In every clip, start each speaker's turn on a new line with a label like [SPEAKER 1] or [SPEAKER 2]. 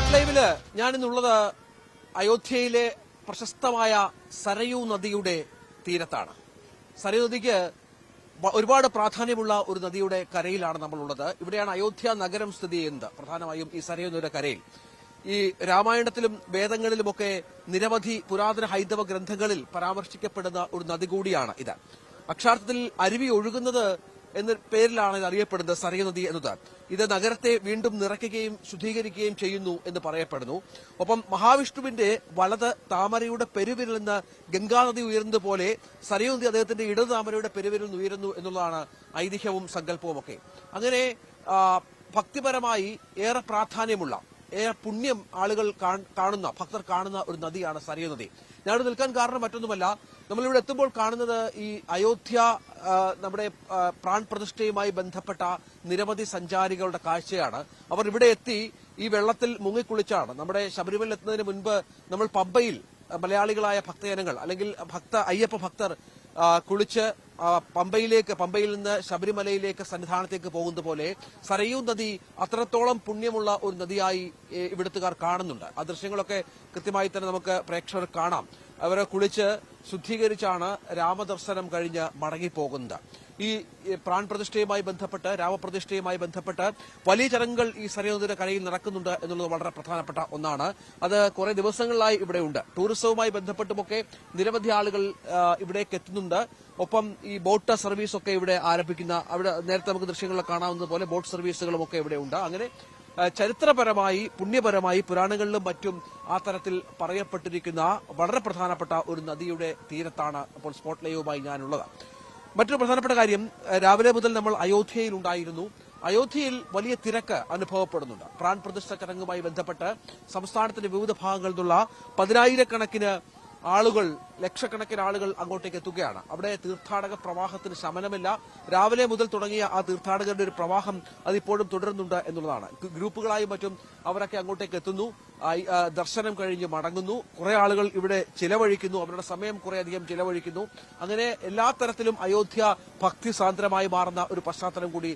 [SPEAKER 1] Spot ലൈവില് ഞാനിന്നുള്ളത് അയോധ്യയിലെ പ്രശസ്തമായ സരയൂ നദിയുടെ തീരത്താണ്. സരയൂ നദിക്ക് ഒരുപാട് പ്രാധാന്യമുള്ള ഒരു നദിയുടെ കരയിലാണ് നമ്മളുള്ളത്. ഇവിടെയാണ് അയോധ്യ നഗരം സ്ഥിതി ചെയ്യുന്നത്. പ്രധാനമായും ഈ സരയൂ നദിയുടെ കരയിൽ ഈ രാമായണത്തിലും വേദങ്ങളിലുമൊക്കെ നിരവധി പുരാതന ഹൈന്ദവ ഗ്രന്ഥങ്ങളിൽ പരാമർശിക്കപ്പെടുന്ന ഒരു നദി കൂടിയാണ് ഇത്. അക്ഷരാർത്ഥത്തിൽ അരുവി ഒഴുകുന്നത് എന്ന പേരിലാണ് ഇത് അറിയപ്പെടുന്നത്, സരയൂ നദി എന്നത്. ഇത് നഗരത്തെ വീണ്ടും നിറയ്ക്കുകയും ശുദ്ധീകരിക്കുകയും ചെയ്യുന്നു എന്ന് പറയപ്പെടുന്നു. ഒപ്പം മഹാവിഷ്ണുവിന്റെ വലത് താമരയുടെ പെരുവിരൽ നിന്ന് ഗംഗാനദി ഉയർന്നതുപോലെ സരയൂ നദി അദ്ദേഹത്തിന്റെ ഇടത് താമരയുടെ പെരുവിരൽ നിന്ന് ഉയരുന്നു എന്നുള്ളതാണ് ഐതിഹ്യവും സങ്കല്പവും ഒക്കെ. അങ്ങനെ ഭക്തിപരമായി ഏറെ പ്രാധാന്യമുള്ള, ഏറെ പുണ്യം ആളുകൾ കാണുന്ന, ഭക്തർ കാണുന്ന ഒരു നദിയാണ് സരയൂ നദി. ഞാനിവിടെ നിൽക്കാൻ കാരണം മറ്റൊന്നുമല്ല, നമ്മളിവിടെ എത്തുമ്പോൾ കാണുന്നത് ഈ അയോധ്യ നമ്മുടെ പ്രാൺ പ്രതിഷ്ഠയുമായി ബന്ധപ്പെട്ട നിരവധി സഞ്ചാരികളുടെ കാഴ്ചയാണ്. അവർ ഇവിടെ എത്തി ഈ വെള്ളത്തിൽ മുങ്ങിക്കുളിച്ചാണ്. നമ്മുടെ ശബരിമല എത്തുന്നതിന് മുൻപ് നമ്മൾ പമ്പയിൽ മലയാളികളായ ഭക്തജനങ്ങൾ അല്ലെങ്കിൽ അയ്യപ്പ ഭക്തർ കുളിച്ച് പമ്പയിൽ നിന്ന് ശബരിമലയിലേക്ക് സന്നിധാനത്തേക്ക് പോകുന്നത് പോലെ സരയൂ നദി അത്രത്തോളം പുണ്യമുള്ള ഒരു നദിയായി ഇവിടുത്തുകാർ കാണുന്നുണ്ട്. ആ ദൃശ്യങ്ങളൊക്കെ കൃത്യമായി തന്നെ നമുക്ക് പ്രേക്ഷകർ കാണാം. അവരെ കുളിച്ച് ശുദ്ധീകരിച്ചാണ് രാമദർശനം കഴിഞ്ഞ് മടങ്ങിപ്പോകുന്നത്. ഈ പ്രാൺ പ്രതിഷ്ഠയുമായി ബന്ധപ്പെട്ട്, രാമപ്രതിഷ്ഠയുമായി ബന്ധപ്പെട്ട് വലിയ ചടങ്ങുകൾ ഈ സരയൂ നദിയുടെ കരയിൽ നടക്കുന്നുണ്ട് എന്നുള്ളത് വളരെ പ്രധാനപ്പെട്ട ഒന്നാണ്. അത് കുറെ ദിവസങ്ങളിലായി ഇവിടെ ഉണ്ട്. ടൂറിസവുമായി ബന്ധപ്പെട്ടുമൊക്കെ നിരവധി ആളുകൾ ഇവിടേക്ക് എത്തുന്നുണ്ട്. ഒപ്പം ഈ ബോട്ട് സർവീസൊക്കെ ഇവിടെ ആരംഭിക്കുന്ന, അവിടെ നേരത്തെ നമുക്ക് ദൃശ്യങ്ങളിൽ കാണാവുന്നത് പോലെ ബോട്ട് സർവീസുകളുമൊക്കെ ഇവിടെ ഉണ്ട്. അങ്ങനെ ചരിത്രപരമായി, പുണ്യപരമായി പുരാണങ്ങളിലും മറ്റും ആ തരത്തിൽ പറയപ്പെട്ടിരിക്കുന്ന വളരെ പ്രധാനപ്പെട്ട ഒരു നദിയുടെ തീരത്താണ് ഇപ്പോൾ സ്പോട്ട് ലൈവുമായി ഞാനുള്ളത്. മറ്റൊരു പ്രധാനപ്പെട്ട കാര്യം, രാവിലെ മുതൽ നമ്മൾ അയോധ്യയിൽ ഉണ്ടായിരുന്നു. അയോധ്യയിൽ വലിയ തിരക്ക് അനുഭവപ്പെടുന്നുണ്ട്. പ്രാൺ പ്രതിഷ്ഠ ചടങ്ങുമായി ബന്ധപ്പെട്ട് സംസ്ഥാനത്തിന്റെ വിവിധ ഭാഗങ്ങളിൽ നിന്നുള്ള പതിനായിരക്കണക്കിന് ആളുകൾ, ലക്ഷക്കണക്കിന് ആളുകൾ അങ്ങോട്ടേക്ക് എത്തുകയാണ്. അവിടെ തീർത്ഥാടക പ്രവാഹത്തിന് ശമനമില്ല. രാവിലെ മുതൽ തുടങ്ങിയ ആ തീർത്ഥാടകരുടെ ഒരു പ്രവാഹം അതിപ്പോഴും തുടരുന്നുണ്ട് എന്നുള്ളതാണ്. ഗ്രൂപ്പുകളായും മറ്റും അവരൊക്കെ അങ്ങോട്ടേക്ക് എത്തുന്നു, ദർശനം കഴിഞ്ഞ് മടങ്ങുന്നു. കുറെ ആളുകൾ ഇവിടെ ചിലവഴിക്കുന്നു, അവരുടെ സമയം കുറേയധികം ചിലവഴിക്കുന്നു. അങ്ങനെ എല്ലാ തരത്തിലും അയോധ്യ ഭക്തിസാന്ദ്രമായി മാറുന്ന ഒരു പശ്ചാത്തലം കൂടി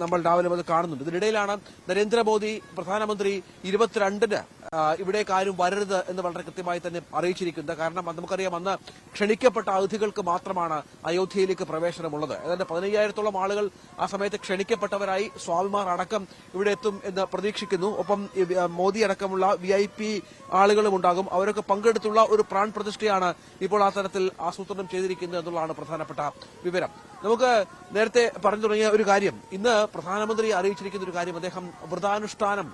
[SPEAKER 1] നമ്മൾ രാവിലെ മുതൽ കാണുന്നുണ്ട്. ഇതിനിടയിലാണ് നരേന്ദ്രമോദി പ്രധാനമന്ത്രി 22-ന് ഇവിടേക്ക് ആരും വരരുത് എന്ന് വളരെ കൃത്യമായി തന്നെ അറിയിച്ചിരിക്കുന്നത്. കാരണം നമുക്കറിയാം, അന്ന് ക്ഷണിക്കപ്പെട്ട അതിഥികൾക്ക് മാത്രമാണ് അയോധ്യയിലേക്ക് പ്രവേശനമുള്ളത്. ഏതാണ്ട് 15,000-ഓളം ആളുകൾ ആ സമയത്ത് ക്ഷണിക്കപ്പെട്ടവരായി സ്വാമിമാർ അടക്കം ഇവിടെ എത്തും എന്ന് പ്രതീക്ഷിക്കുന്നു. ഒപ്പം മോദി അടക്കമുള്ള VIP ആളുകളും ഉണ്ടാകും. അവരൊക്കെ പങ്കെടുത്തുള്ള ഒരു പ്രാൺ പ്രതിഷ്ഠയാണ് ഇപ്പോൾ ആ തരത്തിൽ ആസൂത്രണം ചെയ്തിരിക്കുന്നത് എന്നുള്ളതാണ് പ്രധാനപ്പെട്ട വിവരം. നമുക്ക് നേരത്തെ പറഞ്ഞു തുടങ്ങിയ ഒരു കാര്യം, ഇന്ന് പ്രധാനമന്ത്രി അറിയിച്ചിരിക്കുന്ന ഒരു കാര്യം, അദ്ദേഹം വ്രതാനുഷ്ഠാനം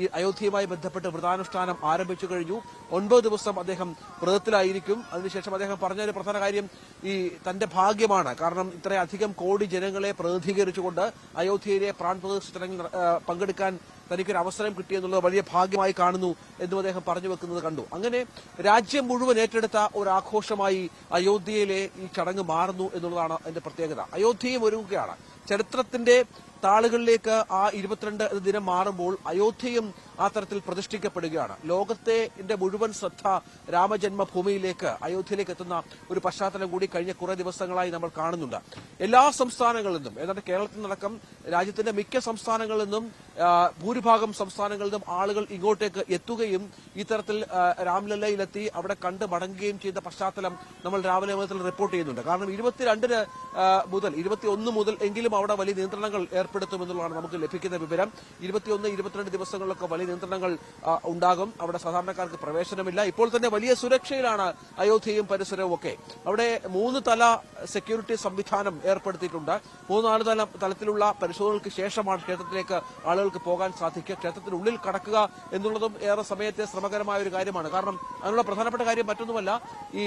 [SPEAKER 1] ഈ അയോധ്യയുമായി ബന്ധപ്പെട്ട് വ്രതാനുഷ്ഠാനം ആരംഭിച്ചു കഴിഞ്ഞു. 9 ദിവസം അദ്ദേഹം വ്രതത്തിലായിരിക്കും. അതിനുശേഷം അദ്ദേഹം പറഞ്ഞ ഒരു പ്രധാന കാര്യം ഈ തന്റെ ഭാഗ്യമാണ്. കാരണം ഇത്രയധികം കോടി ജനങ്ങളെ പ്രതിനിധീകരിച്ചുകൊണ്ട് അയോധ്യയിലെ പ്രാൺ പ്രതിഷ്ഠ ചടങ്ങിൽ പങ്കെടുക്കാൻ തനിക്കൊരു അവസരം കിട്ടിയെന്നുള്ളത് വലിയ ഭാഗ്യമായി കാണുന്നു എന്നും അദ്ദേഹം പറഞ്ഞു വെക്കുന്നത് കണ്ടു. അങ്ങനെ രാജ്യം മുഴുവൻ ഏറ്റെടുത്ത ഒരു ആഘോഷമായി അയോധ്യയിലെ ഈ ചടങ്ങ് മാറുന്നു എന്നുള്ളതാണ് അതിന്റെ പ്രത്യേകത. അയോധ്യയും ഒരുങ്ങുകയാണ്. ചരിത്രത്തിന്റെ താളുകളിലേക്ക് ആ 22 ദിനം മാറുമ്പോൾ അയോധ്യയും ആ തരത്തിൽ പ്രതിഷ്ഠിക്കപ്പെടുകയാണ്. ലോകത്തിന്റെ മുഴുവൻ ശ്രദ്ധ രാമജന്മഭൂമിയിലേക്ക്, അയോധ്യയിലേക്ക് എത്തുന്ന ഒരു പശ്ചാത്തലം കൂടി കഴിഞ്ഞ കുറെ ദിവസങ്ങളായി നമ്മൾ കാണുന്നുണ്ട്. എല്ലാ സംസ്ഥാനങ്ങളിൽ നിന്നും, ഏതാണ്ട് കേരളത്തിൽ നിന്നടക്കം രാജ്യത്തിന്റെ മിക്ക സംസ്ഥാനങ്ങളിൽ നിന്നും, ഭൂരിഭാഗം സംസ്ഥാനങ്ങളിൽ നിന്നും ആളുകൾ ഇങ്ങോട്ടേക്ക് എത്തുകയും ഈ തരത്തിൽ രാംലല്ലയിലെത്തി അവിടെ കണ്ട് മടങ്ങുകയും ചെയ്ത പശ്ചാത്തലം നമ്മൾ രാവിലെ മുതൽ റിപ്പോർട്ട് ചെയ്യുന്നുണ്ട്. കാരണം 22 മുതൽ 21 മുതൽ എങ്കിലും അവിടെ വലിയ നിയന്ത്രണങ്ങൾ ഏർപ്പെടുത്തുമെന്നുള്ളതാണ് നമുക്ക് ലഭിക്കുന്ന വിവരം. 21, 22 ദിവസങ്ങളിലൊക്കെ വലിയ നിയന്ത്രണങ്ങൾ ഉണ്ടാകും. അവിടെ സാധാരണക്കാർക്ക് പ്രവേശനമില്ല. ഇപ്പോൾ തന്നെ വലിയ സുരക്ഷയിലാണ് അയോധ്യയും പരിസരവും ഒക്കെ. അവിടെ 3 തല സെക്യൂരിറ്റി സംവിധാനം ഏർപ്പെടുത്തിയിട്ടുണ്ട്. 3-4 തലത്തിലുള്ള പരിശോധനകൾക്ക് ശേഷമാണ് ക്ഷേത്രത്തിലേക്ക് ആളുകൾക്ക് പോകാൻ സാധിക്കുക. ക്ഷേത്രത്തിനുള്ളിൽ കടക്കുക എന്നുള്ളതും ഏറെ സമയത്തെ ശ്രമകരമായ ഒരു കാര്യമാണ്. കാരണം അതിനുള്ള പ്രധാനപ്പെട്ട കാര്യം മറ്റൊന്നുമല്ല, ഈ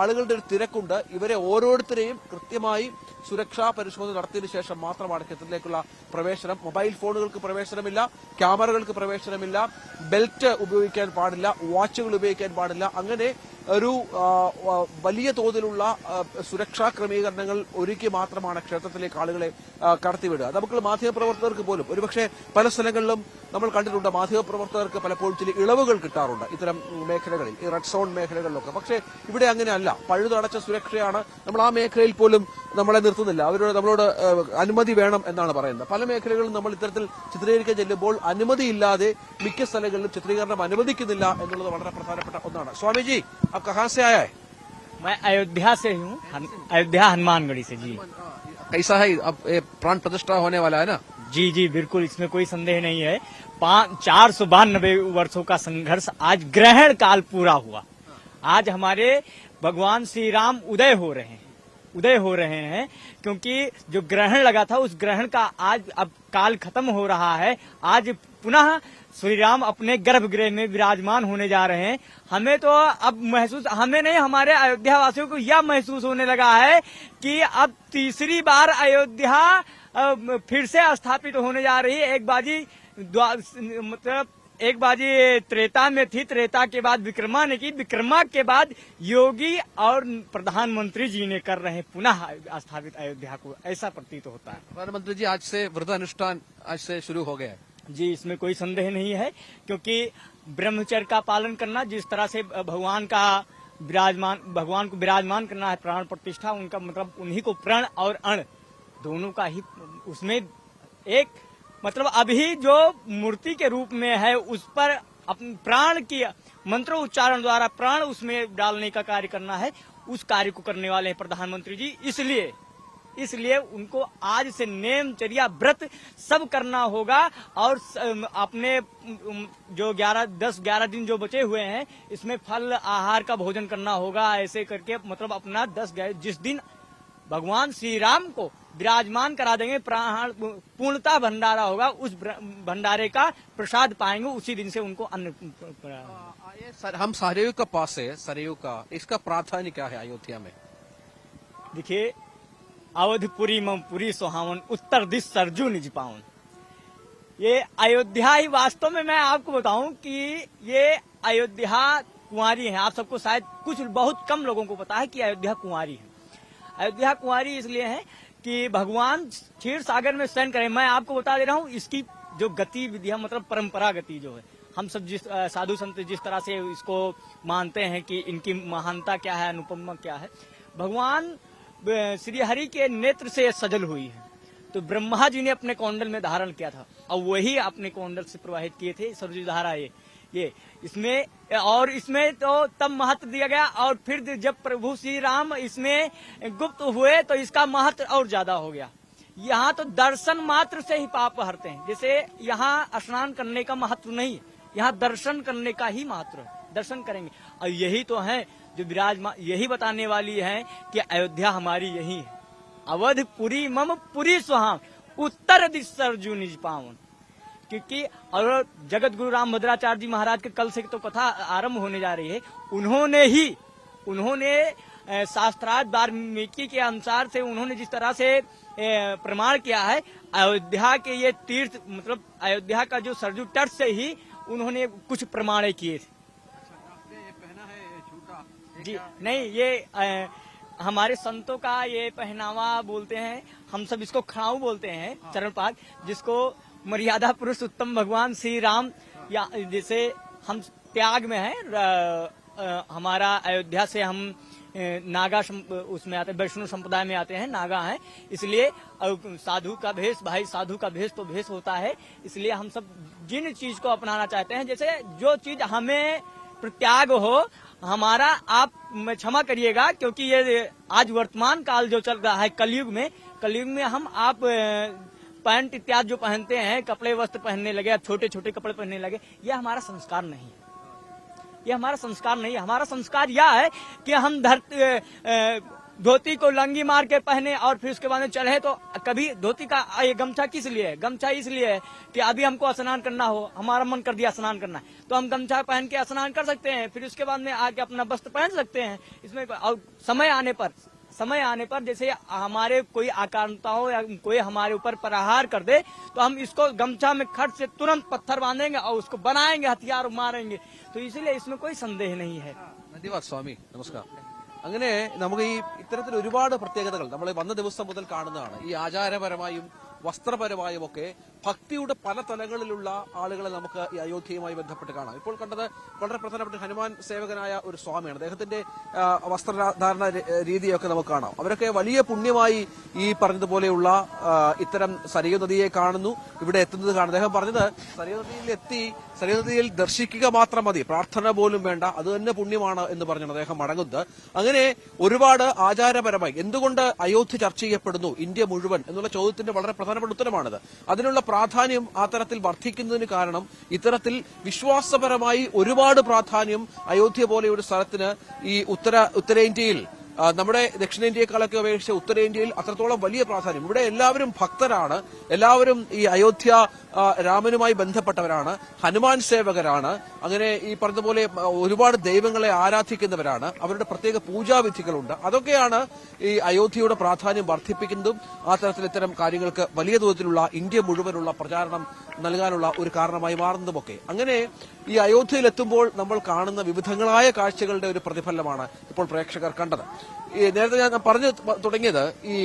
[SPEAKER 1] ആളുകളുടെ ഒരു തിരക്കുണ്ട്. ഇവരെ ഓരോരുത്തരെയും കൃത്യമായി സുരക്ഷാ പരിശോധന നടത്തിയതിനു ശേഷം മാത്രമാണ് ക്ഷേത്രത്തിലേക്കുള്ള പ്രവേശനം. മൊബൈൽ ഫോണുകൾക്ക് പ്രവേശനമില്ല, ക്യാമറകൾക്ക് പ്രവേശനമില്ല, ബെൽറ്റ് ഉപയോഗിക്കാൻ പാടില്ല, വാച്ചുകൾ ഉപയോഗിക്കാൻ പാടില്ല. അങ്ങനെ ഒരു വലിയ തോതിലുള്ള സുരക്ഷാ ക്രമീകരണങ്ങൾ ഒരുക്കി മാത്രമാണ് ക്ഷേത്രത്തിലേക്ക് ആളുകളെ കടത്തിവിടുക. നമുക്ക് മാധ്യമപ്രവർത്തകർക്ക് പോലും ഒരുപക്ഷെ പല സ്ഥലങ്ങളിലും നമ്മൾ കണ്ടിട്ടുണ്ട് മാധ്യമപ്രവർത്തകർക്ക് പലപ്പോഴും ചില ഇളവുകൾ കിട്ടാറുണ്ട് ഇത്തരം മേഖലകളിൽ, ഈ റെഡ് സോൺ മേഖലകളിലൊക്കെ. പക്ഷേ ഇവിടെ അങ്ങനെയല്ല, പഴുതടച്ച സുരക്ഷയാണ്. നമ്മൾ ആ മേഖലയിൽ പോലും നമ്മളെ നിർത്തുന്നില്ല. നമ്മളോട് അനുമതി വേണം എന്നാണ് പറയുന്നത്. പല മേഖലകളിലും നമ്മൾ ഇത്തരത്തിൽ ചിത്രീകരിക്കാൻ ചെല്ലുമ്പോൾ അനുമതിയില്ലാതെ മിക്ക സ്ഥലങ്ങളിലും ചിത്രീകരണം അനുവദിക്കുന്നില്ല എന്നുള്ളത് വളരെ പ്രധാനപ്പെട്ട ഒന്നാണ്. സ്വാമിജി, आप कहाँ से आया है?
[SPEAKER 2] मैं अयोध्या से हूँ, अयोध्या हनुमानगढ़ी से। जी
[SPEAKER 1] कैसा है अब प्राण प्रतिष्ठा होने वाला है ना?
[SPEAKER 2] जी जी बिल्कुल, इसमें कोई संदेह नहीं है। 492 वर्षों का संघर्ष आज ग्रहण काल पूरा हुआ। आज हमारे भगवान श्री राम उदय हो रहे हैं क्योंकि जो ग्रहण लगा था उस ग्रहण का आज अब काल खत्म हो रहा है। आज पुनः श्री राम अपने गर्भगृह में विराजमान होने जा रहे हैं। हमें तो अब हमें नहीं, हमारे अयोध्या वासियों को यह महसूस होने लगा है कि अब तीसरी बार अयोध्या फिर से स्थापित होने जा रही है। एक बाजी त्रेता में थी, त्रेता के बाद विक्रमा ने की, विक्रमा के बाद योगी और प्रधानमंत्री जी ने कर रहे हैं पुनः स्थापित अयोध्या को, ऐसा प्रतीत होता है।
[SPEAKER 1] प्रधानमंत्री जी, आज से व्रत अनुष्ठान आज से शुरू हो गया है।
[SPEAKER 2] जी, इसमें कोई संदेह नहीं है क्योंकि ब्रह्मचर्य का पालन करना, जिस तरह से भगवान को विराजमान करना है, प्राण प्रतिष्ठा, उनका मतलब उन्हीं को प्रण और अण दोनों का ही उसमें एक मतलब अभी जो मूर्ति के रूप में है उस पर अपने प्राण की मंत्र उच्चारण द्वारा प्राण उसमें डालने का कार्य करना है। उस कार्य को करने वाले हैं प्रधानमंत्री जी। इसलिए उनको आज से नेमचर्या व्रत सब करना होगा और अपने जो 10-11 दिन जो बचे हुए हैं इसमें फल आहार का भोजन करना होगा। ऐसे करके मतलब अपना जिस दिन भगवान श्री राम को विराजमान करा देंगे, प्राण पूर्णता भंडारा होगा, उस भंडारे का प्रसाद पाएंगे, उसी दिन से उनको अन्न।
[SPEAKER 1] हम सरयू का पास है, सरयू का इसका प्राधान्य क्या है अयोध्या में?
[SPEAKER 2] देखिए, अवधपुरी मम पुरी सुहावन, उत्तर दिश सरजू निज पावन। ये अयोध्या ही वास्तव में मैं आपको बताऊं कि ये अयोध्या कुंवारी है। आप सबको शायद बहुत कम लोगों को पता है कि अयोध्या कुंवारी है। अयोध्या कुंवारी इसलिए है कि भगवान क्षीर सागर में स्नान करें। मैं आपको बता दे रहा हूँ इसकी जो गतिविधियां मतलब परंपरा गति जो है, हम सब जिस साधु संत जिस तरह से इसको मानते हैं कि इनकी महानता क्या है, अनुपमा क्या है, भगवान श्री हरि के नेत्र से सजल हुई है। तो ब्रह्मा जी ने अपने कौंडल में धारण किया था और वही अपने कौंडल से प्रवाहित किए थे सरजू धारा। ये इसमें तो तब महत्व दिया गया और फिर जब प्रभु श्री राम इसमें गुप्त हुए तो इसका महत्व और ज्यादा हो गया। यहाँ तो दर्शन मात्र से ही पाप हरते हैं। जैसे यहाँ स्नान करने का महत्व नहीं है, यहाँ दर्शन करने का ही महत्व है। दर्शन करेंगे और यही तो है जो विराजमान, यही बताने वाली है कि अयोध्या हमारी यही है। अवधपुरी मम पुरी सुहावन, उत्तर दिश सरजू निज पावन। क्योंकि और जगत गुरु राम भद्राचार्य जी महाराज के कल से तो कथा आरंभ होने जा रही है। उन्होंने शास्त्रार्थ वाल्मीकि के अनुसार से उन्होंने जिस तरह से प्रमाण किया है, अयोध्या के ये तीर्थ मतलब अयोध्या का जो सरजू तट से ही उन्होंने कुछ प्रमाण किए थे। जी नहीं, ये हमारे संतों का ये पहनावा बोलते हैं, हम सब इसको खड़ाऊ बोलते हैं, चरण पाद, जिसको मर्यादा पुरुष उत्तम भगवान श्री राम, या जैसे हम त्याग में हैं, हमारा अयोध्या से हम नागा उसमें आते हैं, वैष्णव संप्रदाय में आते हैं, नागा हैं, इसलिए साधु का भेष, भाई साधु का भेष तो भेष होता है। इसलिए हम सब जिन चीज को अपनाना चाहते हैं, जैसे जो चीज हमें प्रत्याग हो हमारा, आप क्षमा करिएगा क्योंकि ये आज वर्तमान काल जो चल रहा है कलयुग में हम आप पैंट इत्यादि जो पहनते हैं, कपड़े वस्त्र पहनने लगे, छोटे छोटे कपड़े पहनने लगे, यह हमारा संस्कार नहीं है। हमारा संस्कार यह है कि हम धोती को लंगी मार के पहने और फिर उसके बाद में चले। तो कभी धोती का ये गमछा किस लिए है? गमछा इसलिए है कि अभी हमको स्नान करना हो, हमारा मन कर दिया स्नान करना है तो हम गमछा पहन के स्नान कर सकते हैं, फिर उसके बाद में आके अपना वस्त्र पहन सकते हैं। इसमें और समय आने पर जैसे हमारे कोई आकांक्षा हो या कोई हमारे ऊपर प्रहार कर दे तो हम इसको गमछा में खट से तुरंत पत्थर बांधेंगे और उसको बनाएंगे, हथियार मारेंगे। तो इसलिए इसमें कोई संदेह नहीं है।
[SPEAKER 1] धन्यवाद स्वामी, नमस्कार। അങ്ങനെ നമുക്ക് ഈ ഇത്തരത്തിൽ ഒരുപാട് പ്രത്യേകതകൾ നമ്മൾ വന്ന ദിവസം മുതൽ കാണുന്നതാണ്. ഈ ആചാരപരമായും വസ്ത്രപരമായും ഒക്കെ ഭക്തിയുടെ പല തലങ്ങളിലുള്ള ആളുകളെ നമുക്ക് ഈ അയോധ്യയുമായി ബന്ധപ്പെട്ട് കാണാം. ഇപ്പോൾ കണ്ടത് വളരെ പ്രധാനപ്പെട്ട ഹനുമാൻ സേവകനായ ഒരു സ്വാമിയാണ്. അദ്ദേഹത്തിന്റെ വസ്ത്രധാരണ രീതിയൊക്കെ നമുക്ക് കാണാം. അവരൊക്കെ വലിയ പുണ്യമായി ഈ പറഞ്ഞതുപോലെയുള്ള ഇത്തരം സരയൂ നദിയെ കാണുന്നു, ഇവിടെ എത്തുന്നത് കാണുന്നു. അദ്ദേഹം പറഞ്ഞത് സരയൂ നദിയിൽ ദർശിക്കുക മാത്രം മതി, പ്രാർത്ഥന പോലും വേണ്ട, അത് തന്നെ പുണ്യമാണ് എന്ന് പറഞ്ഞാണ് അദ്ദേഹം മടങ്ങുന്നത്. അങ്ങനെ ഒരുപാട് ആചാരപരമായി എന്തുകൊണ്ട് അയോധ്യ ചർച്ച ചെയ്യപ്പെടുന്നു ഇന്ത്യ മുഴുവൻ എന്നുള്ള ചോദ്യത്തിന്റെ വളരെ പ്രധാനപ്പെട്ട ഉത്തരമാണിത്. അതിനുള്ള പ്രാധാന്യം ആ തരത്തിൽ വർദ്ധിക്കുന്നതിന് കാരണം ഇത്തരത്തിൽ വിശ്വാസപരമായി ഒരുപാട് പ്രാധാന്യം അയോധ്യ പോലെ ഒരു സ്ഥലത്തിന് ഈ ഉത്തരേന്ത്യയിൽ, നമ്മുടെ ദക്ഷിണേന്ത്യയെക്കാളൊക്കെ അപേക്ഷിച്ച് ഉത്തരേന്ത്യയിൽ അത്രത്തോളം വലിയ പ്രാധാന്യം. ഇവിടെ എല്ലാവരും ഭക്തരാണ്, എല്ലാവരും ഈ അയോധ്യ രാമനുമായി ബന്ധപ്പെട്ടവരാണ്, ഹനുമാൻ സേവകരാണ്. അങ്ങനെ ഈ പറഞ്ഞതുപോലെ ഒരുപാട് ദൈവങ്ങളെ ആരാധിക്കുന്നവരാണ്, അവരുടെ പ്രത്യേക പൂജാവിധികളുണ്ട്. അതൊക്കെയാണ് ഈ അയോധ്യയുടെ പ്രാധാന്യം വർദ്ധിപ്പിക്കുന്നതും ആ തരത്തിൽ ഇത്തരം കാര്യങ്ങൾക്ക് വലിയ തോതിലുള്ള ഇന്ത്യ മുഴുവനുള്ള പ്രചാരണം നൽകാനുള്ള ഒരു കാരണമായി മാറുന്നതുമൊക്കെ. അങ്ങനെ ഈ അയോധ്യയിലെത്തുമ്പോൾ നമ്മൾ കാണുന്ന വിവിധങ്ങളായ കാഴ്ചകളുടെ ഒരു പ്രതിഫലനമാണ് ഇപ്പോൾ പ്രേക്ഷകർ കണ്ടത്. നേരത്തെ ഞാൻ പറഞ്ഞു തുടങ്ങിയത് ഈ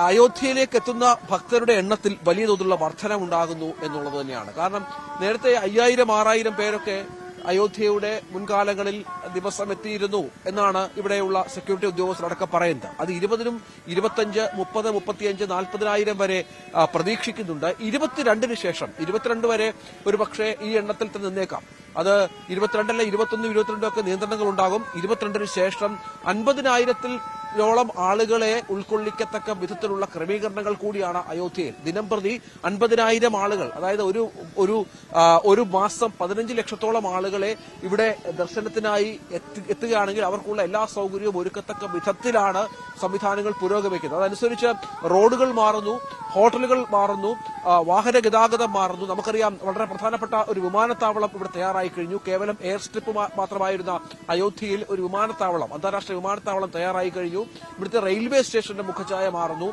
[SPEAKER 1] അയോധ്യയിലേക്ക് എത്തുന്ന ഭക്തരുടെ എണ്ണത്തിൽ വലിയ തോതിലുള്ള വർധനമുണ്ടാകുന്നു എന്നുള്ളത് തന്നെയാണ്. കാരണം നേരത്തെ 5000-6000 പേരൊക്കെ അയോധ്യയുടെ മുൻകാലങ്ങളിൽ ദിവസം എത്തിയിരുന്നു എന്നാണ് ഇവിടെയുള്ള സെക്യൂരിറ്റി ഉദ്യോഗസ്ഥരടക്കം പറയുന്നത്. അത് 20, 25, 30, 35, 40,000 വരെ പ്രതീക്ഷിക്കുന്നുണ്ട്. 22 ശേഷം 22 വരെ ഒരുപക്ഷെ ഈ എണ്ണത്തിൽ തന്നെ നിന്നേക്കാം. അത് 22 21, 22 ഒക്കെ നിയന്ത്രണങ്ങൾ ഉണ്ടാകും. 22 ശേഷം 50,000-ോളം ആളുകളെ ഉൾക്കൊള്ളിക്കത്തക്ക വിധത്തിലുള്ള ക്രമീകരണങ്ങൾ കൂടിയാണ് അയോധ്യയിൽ. ദിനംപ്രതി 50,000 ആളുകൾ, അതായത് ഒരു മാസം 15 ലക്ഷത്തോളം ആളുകളെ ഇവിടെ ദർശനത്തിനായി എത്തുകയാണെങ്കിൽ അവർക്കുള്ള എല്ലാ സൗകര്യവും ഒരുക്കത്തക്ക വിധത്തിലാണ് സംവിധാനങ്ങൾ പുരോഗമിക്കുന്നത്. അതനുസരിച്ച് റോഡുകൾ മാറുന്നു, ഹോട്ടലുകൾ മാറുന്നു, വാഹന ഗതാഗതം മാറുന്നു. നമുക്കറിയാം വളരെ പ്രധാനപ്പെട്ട ഒരു വിമാനത്താവളം ഇവിടെ തയ്യാറായി കഴിഞ്ഞു. കേവലം എയർ സ്ട്രിപ്പ് മാത്രമായിരുന്ന അയോധ്യയിൽ ഒരു വിമാനത്താവളം, അന്താരാഷ്ട്ര വിമാനത്താവളം തയ്യാറായി കഴിഞ്ഞു. ഇവിടുത്തെ റെയിൽവേ സ്റ്റേഷന്റെ മുഖച്ഛായ മാറുന്നു,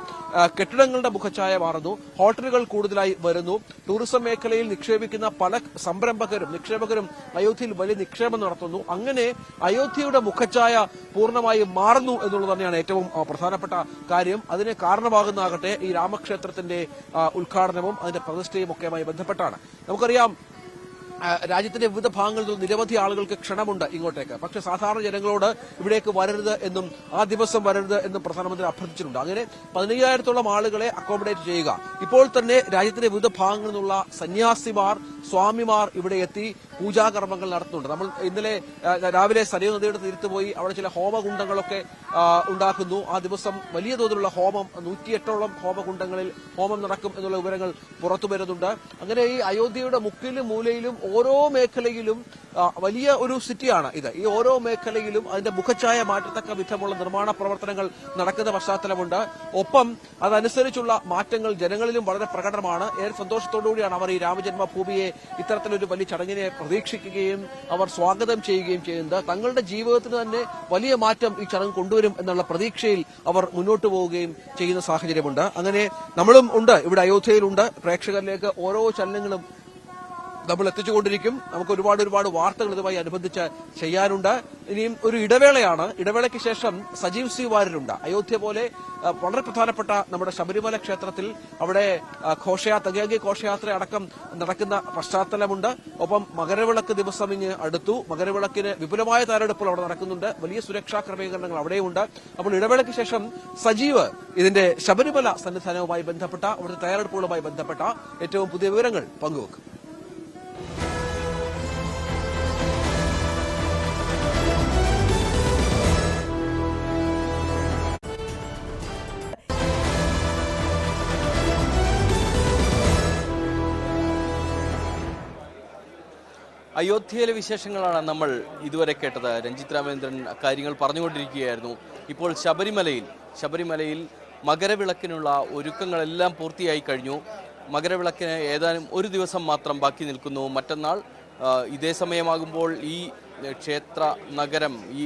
[SPEAKER 1] കെട്ടിടങ്ങളുടെ മുഖച്ഛായ മാറുന്നു, ഹോട്ടലുകൾ കൂടുതലായി വരുന്നു. ടൂറിസം മേഖലയിൽ നിക്ഷേപിക്കുന്ന പല നിക്ഷേപകരും അയോധ്യയിൽ വലിയ നിക്ഷേപം നടത്തുന്നു. അങ്ങനെ അയോധ്യയുടെ മുഖച്ഛായ പൂർണ്ണമായി മാറുന്നു എന്നുള്ളത് തന്നെയാണ് ഏറ്റവും പ്രധാനപ്പെട്ട കാര്യം. അതിന് കാരണമാകുന്നതാകട്ടെ ഈ രാമക്ഷേത്രത്തിന്റെ ഉദ്ഘാടനവും അതിന്റെ പ്രതിഷ്ഠയും ഒക്കെയുമായി ബന്ധപ്പെട്ടാണ്. നമുക്കറിയാം രാജ്യത്തിന്റെ വിവിധ ഭാഗങ്ങളിൽ നിന്ന് നിരവധി ആളുകൾക്ക് ക്ഷണമുണ്ട് ഇങ്ങോട്ടേക്ക്. പക്ഷേ സാധാരണ ജനങ്ങളോട് ഇവിടേക്ക് വരരുത് എന്നും ആ ദിവസം വരരുത് എന്നും പ്രധാനമന്ത്രി അഭ്യർത്ഥിച്ചിട്ടുണ്ട്. അങ്ങനെ 15,000-ഓളം ആളുകളെ അക്കോമഡേറ്റ് ചെയ്യുക. ഇപ്പോൾ തന്നെ രാജ്യത്തിന്റെ വിവിധ ഭാഗങ്ങളിൽ നിന്നുള്ള സന്യാസിമാർ, സ്വാമിമാർ ഇവിടെ എത്തി പൂജാകർമ്മങ്ങൾ നടത്തുന്നുണ്ട്. നമ്മൾ ഇന്നലെ രാവിലെ സരയൂ നദിയുടെ തീരത്ത് പോയി അവിടെ ചില ഹോമകുണ്ടങ്ങളൊക്കെ ഉണ്ടാക്കുന്നു. ആ ദിവസം വലിയ തോതിലുള്ള ഹോമം, 108ഓളം ഹോമകുണ്ടങ്ങളിൽ ഹോമം നടക്കും എന്നുള്ള വിവരങ്ങൾ പുറത്തു വരുന്നുണ്ട്. അങ്ങനെ ഈ അയോധ്യയുടെ മുക്കിലും മൂലയിലും ഓരോ മേഖലയിലും വലിയ ഒരു സിറ്റിയാണ് ഇത്. ഈ ഓരോ മേഖലയിലും അതിന്റെ മുഖച്ഛായ മാറ്റത്തക്ക വിധമുള്ള നിർമ്മാണ പ്രവർത്തനങ്ങൾ നടക്കുന്ന പശ്ചാത്തലമുണ്ട്. ഒപ്പം അതനുസരിച്ചുള്ള മാറ്റങ്ങൾ ജനങ്ങളിലും വളരെ പ്രകടമാണ്. ഏറെ സന്തോഷത്തോടുകൂടിയാണ് അവർ ഈ രാമജന്മഭൂമിയെ ഇത്തരത്തിലൊരു വലിയ ചടങ്ങിനെ പ്രതീക്ഷിക്കുകയും അവർ സ്വാഗതം ചെയ്യുകയും ചെയ്യുന്നത്. തങ്ങളുടെ ജീവിതത്തിന് തന്നെ വലിയ മാറ്റം ഈ ചടങ്ങ് കൊണ്ടുവരും എന്നുള്ള പ്രതീക്ഷയിൽ അവർ മുന്നോട്ട് പോവുകയും ചെയ്യുന്ന സാഹചര്യമുണ്ട്. അങ്ങനെ നമ്മളും ഉണ്ട്, ഇവിടെ അയോധ്യയിലുണ്ട്. പ്രേക്ഷകരിലേക്ക് ഓരോ ചലനങ്ങളും നമ്മൾ എത്തിച്ചുകൊണ്ടിരിക്കും. നമുക്ക് ഒരുപാട് വാർത്തകൾ ഇതുമായി അനുബന്ധിച്ച് ചെയ്യാനുണ്ട്. ഇനിയും ഒരു ഇടവേളയാണ്. ഇടവേളയ്ക്ക് ശേഷം സജീവ് സി വാര്യരുണ്ട്. അയോധ്യ പോലെ വളരെ പ്രധാനപ്പെട്ട നമ്മുടെ ശബരിമല ക്ഷേത്രത്തിൽ അവിടെ തകയാങ്കി ഘോഷയാത്ര അടക്കം നടക്കുന്ന പശ്ചാത്തലമുണ്ട്. ഒപ്പം മകരവിളക്ക് ദിവസം ഇങ്ങ് അടുത്തു. മകരവിളക്കിന് വിപുലമായ തയ്യാറെടുപ്പുകൾ അവിടെ നടക്കുന്നുണ്ട്. വലിയ സുരക്ഷാ ക്രമീകരണങ്ങൾ അവിടെയുണ്ട്. അപ്പോൾ ഇടവേളയ്ക്ക് ശേഷം സജീവ് ഇതിന്റെ ശബരിമല സന്നിധാനവുമായി ബന്ധപ്പെട്ട അവിടുത്തെ തയ്യാറെടുപ്പുകളുമായി ബന്ധപ്പെട്ട ഏറ്റവും പുതിയ വിവരങ്ങൾ പങ്കുവെക്കും.
[SPEAKER 3] അയോധ്യയിലെ വിശേഷങ്ങളാണ് നമ്മൾ ഇതുവരെ കേട്ടത്. രഞ്ജിത് രാമേന്ദ്രൻ കാര്യങ്ങൾ പറഞ്ഞുകൊണ്ടിരിക്കുകയായിരുന്നു. ഇപ്പോൾ ശബരിമലയിൽ മകരവിളക്കിനുള്ള ഒരുക്കങ്ങളെല്ലാം പൂർത്തിയായി കഴിഞ്ഞു. മകരവിളക്കിന് ഏതാനും ഒരു ദിവസം മാത്രം ബാക്കി നിൽക്കുന്നു. മറ്റന്നാൾ ഇതേ സമയമാകുമ്പോൾ ഈ ക്ഷേത്ര നഗരം, ഈ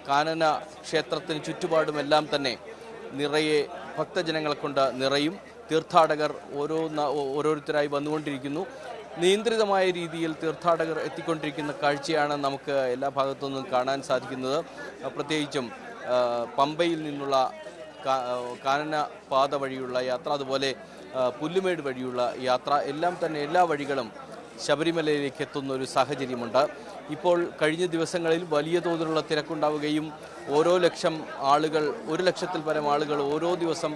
[SPEAKER 3] കാനന ക്ഷേത്രത്തിന് ചുറ്റുപാടുമെല്ലാം തന്നെ നിറയെ ഭക്തജനങ്ങളെ കൊണ്ട് നിറയും. തീർത്ഥാടകർ ഓരോരുത്തരായി വന്നുകൊണ്ടിരിക്കുന്നു. നിയന്ത്രിതമായ രീതിയിൽ തീർത്ഥാടകർ എത്തിക്കൊണ്ടിരിക്കുന്ന കാഴ്ചയാണ് നമുക്ക് എല്ലാ ഭാഗത്തു നിന്നും കാണാൻ സാധിക്കുന്നത്. പ്രത്യേകിച്ചും പമ്പയിൽ നിന്നുള്ള കാനന പാത വഴിയുള്ള യാത്ര, അതുപോലെ പുല്ലുമേട് വഴിയുള്ള യാത്ര എല്ലാം തന്നെ എല്ലാ വഴികളും ശബരിമലയിലേക്ക് എത്തുന്ന ഒരു സാഹചര്യമുണ്ട്. ഇപ്പോൾ കഴിഞ്ഞ ദിവസങ്ങളിൽ വലിയ തോതിലുള്ള തിരക്കുണ്ടാവുകയും ഓരോ ലക്ഷം ആളുകൾ 1 ലക്ഷത്തിൽ പരം ആളുകൾ ഓരോ ദിവസം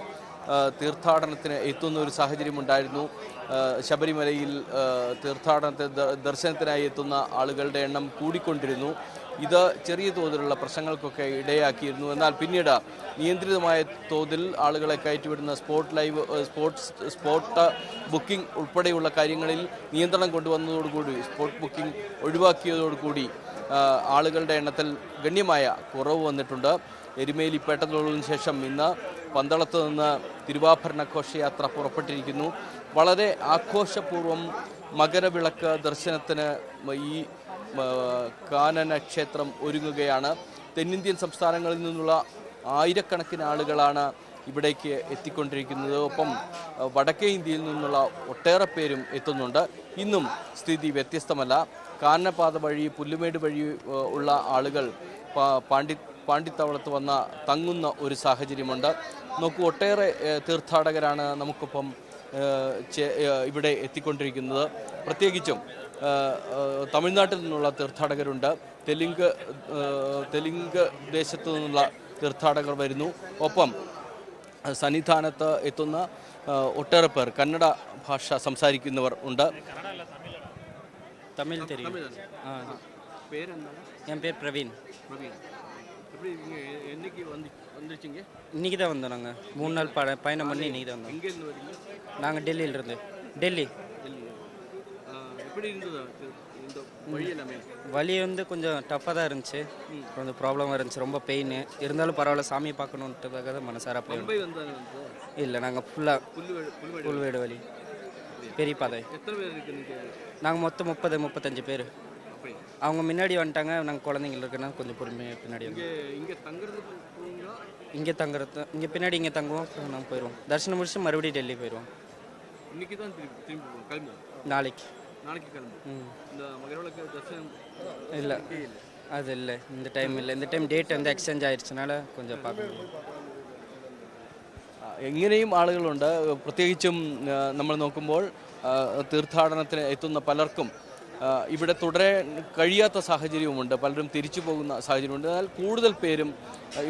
[SPEAKER 3] തീർത്ഥാടനത്തിന് എത്തുന്ന ഒരു സാഹചര്യമുണ്ടായിരുന്നു. ശബരിമലയിൽ ദർശനത്തിനായി എത്തുന്ന ആളുകളുടെ എണ്ണം കൂടിക്കൊണ്ടിരുന്നു. ഇത് ചെറിയ തോതിലുള്ള പ്രശ്നങ്ങൾക്കൊക്കെ ഇടയാക്കിയിരുന്നു. എന്നാൽ പിന്നീട് നിയന്ത്രിതമായ തോതിൽ ആളുകളെ കയറ്റിവിടുന്ന സ്പോട്ട് ബുക്കിംഗ് ഉൾപ്പെടെയുള്ള കാര്യങ്ങളിൽ നിയന്ത്രണം കൊണ്ടുവന്നതോടുകൂടി സ്പോട്ട് ബുക്കിംഗ് ഒഴിവാക്കിയതോടുകൂടി ആളുകളുടെ എണ്ണത്തിൽ ഗണ്യമായ കുറവ് വന്നിട്ടുണ്ട്. എരുമേലി പേട്ടതുള്ളതിനു ശേഷം ഇന്ന് പന്തളത്ത് നിന്ന് തിരുവാഭരണ ഘോഷയാത്ര പുറപ്പെട്ടിരിക്കുന്നു. വളരെ ആഘോഷപൂർവ്വം മകരവിളക്ക് ദർശനത്തിന് ഈ കാനന ക്ഷേത്രം ഒരുങ്ങുകയാണ്. തെന്നിന്ത്യൻ സംസ്ഥാനങ്ങളിൽ നിന്നുള്ള ആയിരക്കണക്കിന് ആളുകളാണ് ഇവിടേക്ക് എത്തിക്കൊണ്ടിരിക്കുന്നത്. ഒപ്പം വടക്കേ ഇന്ത്യയിൽ നിന്നുള്ള ഒട്ടേറെ പേരും എത്തുന്നുണ്ട്. ഇന്നും സ്ഥിതി വ്യത്യസ്തമല്ല. കാനനപാത വഴി പുല്ലുമേട് വഴി ഉള്ള ആളുകൾ പാണ്ടിത്താവളത്ത് വന്ന തങ്ങുന്ന ഒരു സാഹചര്യമുണ്ട്. നോക്കൂ, ഒട്ടേറെ തീർത്ഥാടകരാണ് നമുക്കൊപ്പം ഇവിടെ എത്തിക്കൊണ്ടിരിക്കുന്നത്. പ്രത്യേകിച്ചും തമിഴ്നാട്ടിൽ നിന്നുള്ള തീർത്ഥാടകരുണ്ട്, തെലുങ്ക് ദേശത്തു നിന്നുള്ള തീർത്ഥാടകർ വരുന്നു. ഒപ്പം സന്നിധാനത്ത് എത്തുന്ന ഒട്ടേറെ പേർ കന്നഡ ഭാഷ സംസാരിക്കുന്നവർ ഉണ്ട്.
[SPEAKER 4] தமிழ் தெரியும். என் பேர் பிரவீன். இன்னைக்கு தான் வந்தோம். நாங்கள் 3 நாள் பயணம் பண்ணி இன்னைக்கு தான் வந்தோம். நாங்கள் டெல்லியிலிருந்து. டெல்லி வழி வந்து கொஞ்சம் டஃப்பாக தான் இருந்துச்சு, கொஞ்சம் ப்ராப்ளமாக இருந்துச்சு, ரொம்ப பெயின். இருந்தாலும் பரவாயில்ல, சாமியை பார்க்கணுன்றதுக்காக தான் மனசார போய். இல்லை, நாங்கள் ஃபுல்லாக புல்வேடு வழி பெரிய பாதை. நாங்கள் மொத்தம் 30-35 பேர். அவங்க முன்னாடி வந்துட்டாங்க, நாங்கள் குழந்தைங்க இருக்குன்னா கொஞ்சம் பொறுமையாக பின்னாடி வந்து இங்கே தங்குறது. இங்கே பின்னாடி இங்கே தங்குவோம், நாங்கள் போயிடுவோம். தரிசனம் முடிச்சு மறுபடியும் டெல்லி போயிடுவோம். நாளைக்கு இல்லை, அது இல்லை, இந்த டைம் இல்லை. இந்த டைம் டேட் வந்து எக்ஸ்சேஞ்ச் ஆயிடுச்சுனால கொஞ்சம் பார்க்க முடியும்.
[SPEAKER 3] എങ്ങനെയും ആളുകളുണ്ട്. പ്രത്യേകിച്ചും നമ്മൾ നോക്കുമ്പോൾ തീർത്ഥാടനത്തിന് എത്തുന്ന പലർക്കും ഇവിടെ തുടരാൻ കഴിയാത്ത സാഹചര്യവുമുണ്ട്. പലരും തിരിച്ചു പോകുന്ന സാഹചര്യമുണ്ട്. എന്നാൽ കൂടുതൽ പേരും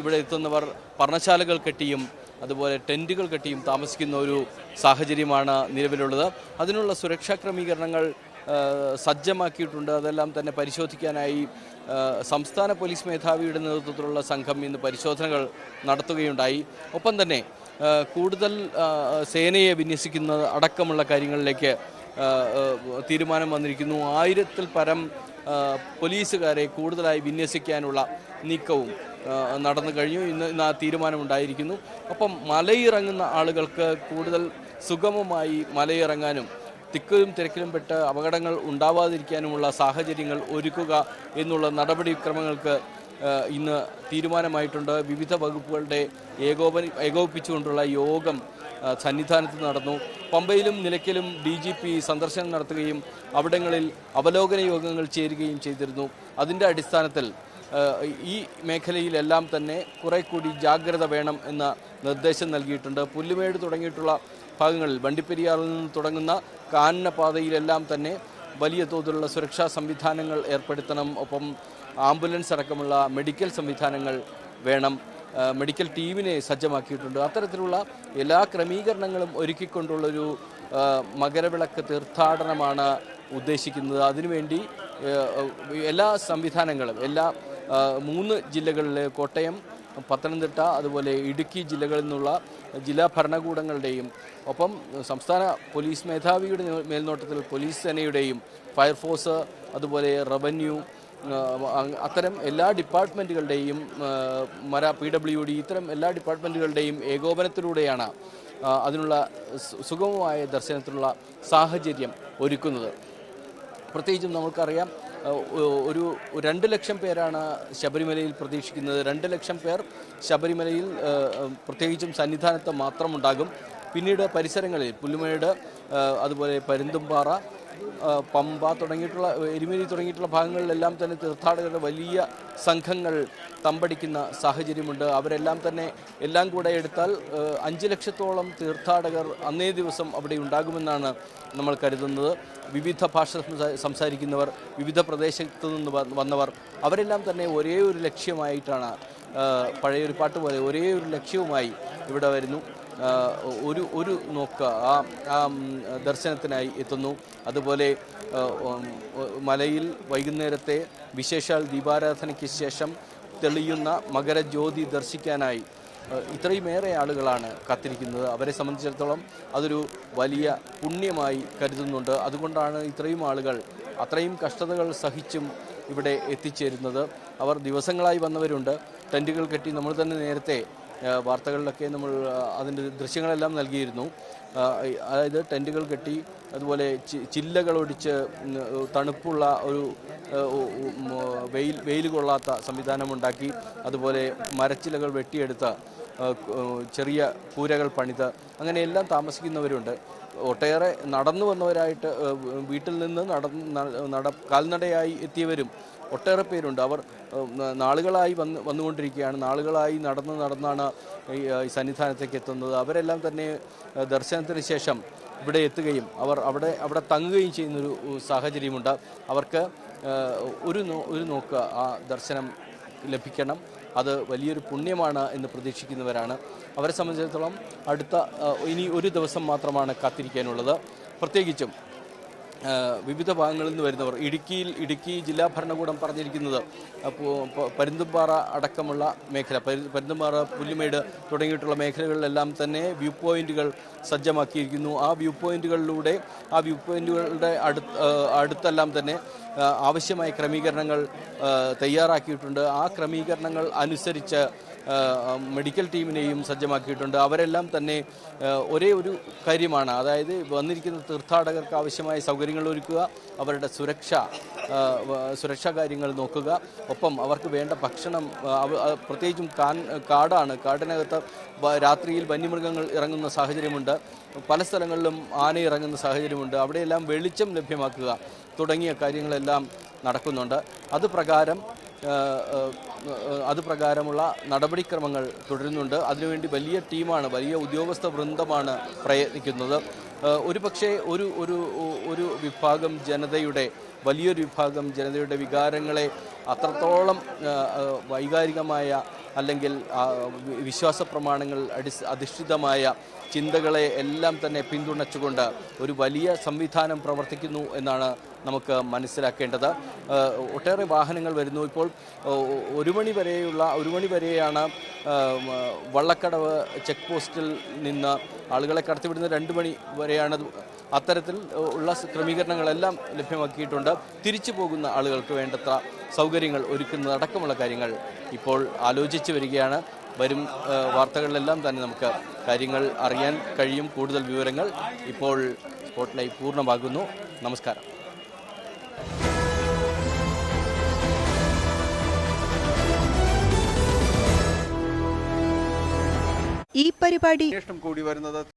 [SPEAKER 3] ഇവിടെ എത്തുന്നവർ പർണശാലകൾ കെട്ടിയും അതുപോലെ ടെൻറ്റുകൾ കെട്ടിയും താമസിക്കുന്ന ഒരു സാഹചര്യമാണ് നിലവിലുള്ളത്. അതിനുള്ള സുരക്ഷാ ക്രമീകരണങ്ങൾ സജ്ജമാക്കിയിട്ടുണ്ട്. അതെല്ലാം തന്നെ പരിശോധിക്കാനായി സംസ്ഥാന പോലീസ് മേധാവിയുടെ നേതൃത്വത്തിലുള്ള സംഘം ഇന്ന് പരിശോധനകൾ നടത്തുകയുണ്ടായി. ഒപ്പം തന്നെ കൂടുതൽ സേനയെ വിന്യസിക്കുന്ന അടക്കമുള്ള കാര്യങ്ങളിലേക്ക് തീരുമാനം വന്നിരിക്കുന്നു. 1000-ൽ പരം പോലീസുകാരെ കൂടുതലായി വിന്യസിക്കാനുള്ള നീക്കവും നടന്നു കഴിഞ്ഞു. ഇന്ന് ആ തീരുമാനമുണ്ടായിരിക്കുന്നു. ഒപ്പം മലയിറങ്ങുന്ന ആളുകൾക്ക് കൂടുതൽ സുഗമമായി മലയിറങ്ങാനും തിക്കിലും തിരക്കിലും പെട്ട് അപകടങ്ങൾ ഉണ്ടാവാതിരിക്കാനുമുള്ള സാഹചര്യങ്ങൾ ഒരുക്കുക എന്നുള്ള നടപടിക്രമങ്ങൾക്ക് ഇന്ന് തീരുമാനമായിട്ടുണ്ട്. വിവിധ വകുപ്പുകളുടെ ഏകോപിപ്പിച്ചുകൊണ്ടുള്ള യോഗം സന്നിധാനത്ത് നടന്നു. പമ്പയിലും നിലയ്ക്കലും DGP സന്ദർശനം നടത്തുകയും അവിടങ്ങളിൽ അവലോകന യോഗങ്ങൾ ചേരുകയും ചെയ്തിരുന്നു. അതിൻ്റെ അടിസ്ഥാനത്തിൽ ഈ മേഖലയിലെല്ലാം തന്നെ കുറെ കൂടി ജാഗ്രത വേണം എന്ന നിർദ്ദേശം നൽകിയിട്ടുണ്ട്. പുല്ലുമേട് തുടങ്ങിയിട്ടുള്ള ഭാഗങ്ങളിൽ വണ്ടിപ്പെരിയാറിൽ നിന്ന് തുടങ്ങുന്ന കാനനപാതയിലെല്ലാം തന്നെ വലിയ തോതിലുള്ള സുരക്ഷാ സംവിധാനങ്ങൾ ഏർപ്പെടുത്തണം. ഒപ്പം ആംബുലൻസ് അടക്കമുള്ള മെഡിക്കൽ സംവിധാനങ്ങൾ വേണം. മെഡിക്കൽ ടീമിനെ സജ്ജമാക്കിയിട്ടുണ്ട്. അത്തരത്തിലുള്ള എല്ലാ ക്രമീകരണങ്ങളും ഒരുക്കിക്കൊണ്ടുള്ളൊരു മകരവിളക്ക് തീർത്ഥാടനമാണ് ഉദ്ദേശിക്കുന്നത്. അതിനുവേണ്ടി എല്ലാ സംവിധാനങ്ങളും 3 ജില്ലകളിലെ കോട്ടയം, പത്തനംതിട്ട, അതുപോലെ ഇടുക്കി ജില്ലകളിൽ നിന്നുള്ള ജില്ലാ ഭരണകൂടങ്ങളുടെയും ഒപ്പം സംസ്ഥാന പോലീസ് മേധാവിയുടെ മേൽനോട്ടത്തിൽ പോലീസ് സേനയുടെയും ഫയർഫോഴ്സ്, അതുപോലെ റവന്യൂ, അത്തരം എല്ലാ ഡിപ്പാർട്ട്മെൻറ്റുകളുടെയും PWD ഇത്തരം എല്ലാ ഡിപ്പാർട്ട്മെൻറ്റുകളുടെയും ഏകോപനത്തിലൂടെയാണ് അതിനുള്ള സുഗമമായ ദർശനത്തിനുള്ള സാഹചര്യം ഒരുക്കുന്നത്. പ്രത്യേകിച്ചും നമുക്കറിയാം, ഒരു 2 ലക്ഷം പേരാണ് ശബരിമലയിൽ പ്രതീക്ഷിക്കുന്നത്. 2 ലക്ഷം പേർ ശബരിമലയിൽ പ്രത്യേകിച്ചും സന്നിധാനത്ത് മാത്രമുണ്ടാകും. പിന്നീട് പരിസരങ്ങളിൽ പുല്ലുമേട്, അതുപോലെ പരുന്തുംപാറ, പമ്പ തുടങ്ങിയിട്ടുള്ള എരുമേലി തുടങ്ങിയിട്ടുള്ള ഭാഗങ്ങളിലെല്ലാം തന്നെ തീർത്ഥാടകരുടെ വലിയ സംഘങ്ങൾ തമ്പടിക്കുന്ന സാഹചര്യമുണ്ട്. അവരെല്ലാം തന്നെ എല്ലാം കൂടെ എടുത്താൽ 5 ലക്ഷത്തോളം തീർത്ഥാടകർ അന്നേ ദിവസം അവിടെ ഉണ്ടാകുമെന്നാണ് നമ്മൾ കരുതുന്നത്. വിവിധ ഭാഷ സംസാരിക്കുന്നവർ, വിവിധ പ്രദേശത്തു നിന്ന് വന്നവർ, അവരെല്ലാം തന്നെ ഒരേ ഒരു ലക്ഷ്യമായിട്ടാണ്, പഴയൊരു പാട്ട് പോലെ ഒരേ ഒരു ലക്ഷ്യവുമായി ഇവിടെ വരുന്നു. ഒരു നോക്ക് ആ ദർശനത്തിനായി എത്തുന്നു. അതുപോലെ മലയിൽ വൈകുന്നേരത്തെ വിശേഷാൽ ദീപാരാധനയ്ക്ക് ശേഷം തെളിയുന്ന മകരജ്യോതി ദർശിക്കാനായി ഇത്രയുമേറെ ആളുകളാണ് കാത്തിരിക്കുന്നത്. അവരെ സംബന്ധിച്ചിടത്തോളം അതൊരു വലിയ പുണ്യമായി കരുതുന്നുണ്ട്. അതുകൊണ്ടാണ് ഇത്രയും ആളുകൾ അത്രയും കഷ്ടതകൾ സഹിച്ചും ഇവിടെ എത്തിച്ചേരുന്നത്. അവർ ദിവസങ്ങളായി വന്നവരുണ്ട്. ടെൻറ്റുകൾ കെട്ടി, നമ്മൾ തന്നെ നേരത്തെ വാർത്തകളിലൊക്കെ നമ്മൾ അതിൻ്റെ ദൃശ്യങ്ങളെല്ലാം നൽകിയിരുന്നു. അതായത് ടെൻറ്റുകൾ കെട്ടി, അതുപോലെ ചില്ലകളൊടിച്ച് തണുപ്പുള്ള ഒരു വെയിൽ കൊള്ളാത്ത സംവിധാനമുണ്ടാക്കി, അതുപോലെ മരച്ചിലകൾ വെട്ടിയെടുത്ത് ചെറിയ കൂരകൾ പണിത് അങ്ങനെയെല്ലാം താമസിക്കുന്നവരുണ്ട്. ഒട്ടേറെ നടന്നു വന്നവരായിട്ട് വീട്ടിൽ നിന്ന് കാൽനടയായി എത്തിയവരും ഒട്ടേറെ പേരുണ്ട്. അവർ നാളുകളായി വന്നുകൊണ്ടിരിക്കുകയാണ്. നാളുകളായി നടന്നാണ് ഈ സന്നിധാനത്തേക്ക് എത്തുന്നത്. അവരെല്ലാം തന്നെ ദർശനത്തിന് ശേഷം ഇവിടെ എത്തുകയും അവിടെ തങ്ങുകയും ചെയ്യുന്നൊരു സാഹചര്യമുണ്ട്. അവർക്ക് ഒരു നോക്ക് ആ ദർശനം ലഭിക്കണം. അത് വലിയൊരു പുണ്യമാണ് എന്ന് പ്രതീക്ഷിക്കുന്നവരാണ്. അവരെ സംബന്ധിച്ചിടത്തോളം ഇനി ഒരു ദിവസം മാത്രമാണ് കാത്തിരിക്കാനുള്ളത്. പ്രത്യേകിച്ചും വിവിധ ഭാഗങ്ങളിൽ നിന്ന് വരുന്നവർ, ഇടുക്കി ജില്ലാ ഭരണകൂടം പറഞ്ഞിരിക്കുന്നത് പരുന്തുംപാറ അടക്കമുള്ള മേഖല, പരുന്തുംപാറ, പുല്ലുമേട് തുടങ്ങിയിട്ടുള്ള മേഖലകളിലെല്ലാം തന്നെ വ്യൂ പോയിന്റുകൾ സജ്ജമാക്കിയിരിക്കുന്നു. ആ വ്യൂ പോയിന്റുകളുടെ അടുത്തെല്ലാം തന്നെ ആവശ്യമായ ക്രമീകരണങ്ങൾ തയ്യാറാക്കിയിട്ടുണ്ട്. ആ ക്രമീകരണങ്ങൾ അനുസരിച്ച് മെഡിക്കൽ ടീമിനെയും സജ്ജമാക്കിയിട്ടുണ്ട്. അവരെല്ലാം തന്നെ ഒരേ ഒരു കാര്യമാണ്, അതായത് വന്നിരിക്കുന്ന തീർത്ഥാടകർക്ക് ആവശ്യമായ സൗകര്യങ്ങൾ ഒരുക്കുക, അവരുടെ സുരക്ഷാ കാര്യങ്ങൾ നോക്കുക, ഒപ്പം അവർക്ക് വേണ്ട ഭക്ഷണം. പ്രത്യേകിച്ചും കാടിനകത്ത് രാത്രിയിൽ വന്യമൃഗങ്ങൾ ഇറങ്ങുന്ന സാഹചര്യമുണ്ട്. പല സ്ഥലങ്ങളിലും ആന ഇറങ്ങുന്ന സാഹചര്യമുണ്ട്. അവിടെയെല്ലാം വെളിച്ചം ലഭ്യമാക്കുക തുടങ്ങിയ കാര്യങ്ങളെല്ലാം നടക്കുന്നുണ്ട്. അതുപ്രകാരമുള്ള നടപടിക്രമങ്ങൾ തുടരുന്നുണ്ട്. അതിനുവേണ്ടി വലിയ ടീമാണ്, വലിയ ഉദ്യോഗസ്ഥ വൃന്ദമാണ് പ്രയത്നിക്കുന്നത്. ഒരുപക്ഷെ ഒരു വിഭാഗം ജനതയുടെ, വലിയൊരു വിഭാഗം ജനതയുടെ വികാരങ്ങളെ അത്രത്തോളം വൈകാരികമായ അല്ലെങ്കിൽ വിശ്വാസ പ്രമാണങ്ങൾ അധിഷ്ഠിതമായ ചിന്തകളെ എല്ലാം തന്നെ പിന്തുണച്ചുകൊണ്ട് ഒരു വലിയ സംവിധാനം പ്രവർത്തിക്കുന്നു എന്നാണ് നമുക്ക് മനസ്സിലാക്കേണ്ടത്. ഒട്ടേറെ വാഹനങ്ങൾ വരുന്നു. ഇപ്പോൾ 1 മണി വരെയാണ് വള്ളക്കടവ് ചെക്ക് പോസ്റ്റിൽ നിന്ന് ആളുകളെ കടത്തിവിടുന്ന. 2 മണി വരെയാണ്. അത്തരത്തിൽ ഉള്ള ക്രമീകരണങ്ങളെല്ലാം ലഭ്യമാക്കിയിട്ടുണ്ട്. തിരിച്ചു പോകുന്ന ആളുകൾക്ക് വേണ്ടത്ര സൗകര്യങ്ങൾ ഒരുക്കുന്നതടക്കമുള്ള കാര്യങ്ങൾ ഇപ്പോൾ ആലോചിച്ചു വരികയാണ്. വരും വാർത്തകളിലെല്ലാം തന്നെ നമുക്ക് കാര്യങ്ങൾ അറിയാൻ കഴിയും. കൂടുതൽ വിവരങ്ങൾ. ഇപ്പോൾ സ്പോട്ട്ലൈറ്റ് പൂർണ്ണമാകുന്നു. നമസ്കാരം.
[SPEAKER 5] ഈ പരിപാടി
[SPEAKER 6] കൂടി വരുന്നത്